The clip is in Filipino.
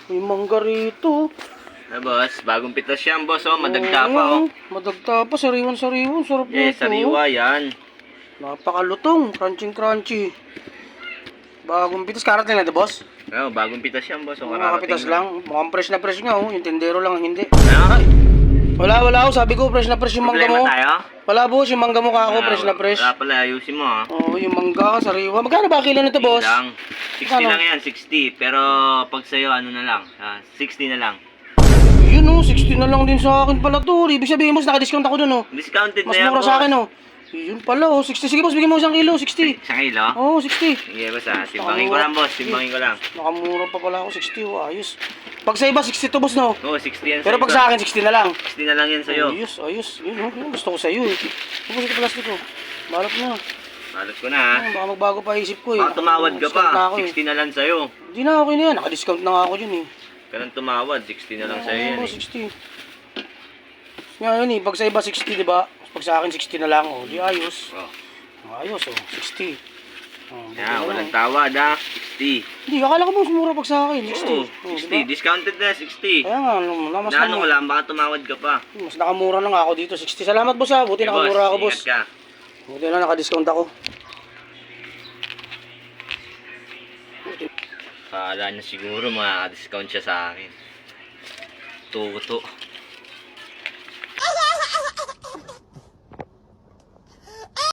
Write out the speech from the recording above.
May mangga rito. Boss, bagong pitas yan, boss. Oh, madagta pa, oh. Madagta pa, sariwan-sariwan. Sarap Eh, nito. sariwa yan. Napakalutong, crunchy. Bagong pitas, karating na ito, boss. Oh, bagong pitas yan, boss. Oh, Mga kapitas lang. Mukhang fresh na fresh nga, oh. Yung tindero lang ang hindi. Ay, Wala, oh. Sabi ko, fresh na fresh yung mangga mo. problema tayo? Wala, boss. Yung mangga mo ka ako, fresh na fresh. Wala pala, ayusin mo, ha. Oo, yung mangga, sariwa. Magkano ba kilo nito, boss? Lang. 60 Ano? lang yan, 60. Pero pag sa'yo, ano na lang, 60 na lang. Yun, oh. 60 na lang din sa akin pala to. Ibig sabihin, boss, naka-discount ako dun, oh. Discounted Mas na yan, mura boss. sa akin, oh. Yun pala, oh. 60. Sige, boss, bigyan mo 1 kilo, 60. Isang kilo? Oo, 60. Sige, boss, timbangin ko lang, boss. Timbangin ko lang. Nakamura pa pala ako, 60. Oh, ayos. Pag sa iba, 60 to, boss, no? Oo, 60 yan Pero pag sa akin, 60 na lang. 60 na lang yan sa'yo. Ayos. Yun, oh. Yun, gusto ko sa'yo, eh. Tapos ito plastic ko. Balot mo. Balot ko na, ha. Baka magbago pa isip ko, eh. Baka tumawad ka Discount na pa. ako, eh. 60 na lang sa'yo. Hindi na, okay na yan. Naka-discount na nga ako dyan, eh. Ganun tumawad, 60 na lang sa'yo yan, Oo, eh. 60. Ngayon, eh. Pag sa iba, 60, di ba? Pag sa akin, 60 na lang, oh. Di ayos. Oh. Ayos, oh. 60. Oh, Yan, walang tawad, ha. 60. Hindi, akala ko mo mura pag sa akin. 60. Oo, Oh, 60. diba? Discounted na, 60. Kaya nga, mas Naano ko lang, baka tumawad ka pa. Mas nakamura na nga ako dito, 60. Salamat, boss, ha. Buti Okay, nakamura ako, boss. Ingat ka. Buti na naka-discount ako. Kala niya siguro makaka-discount siya sa akin. Tuto.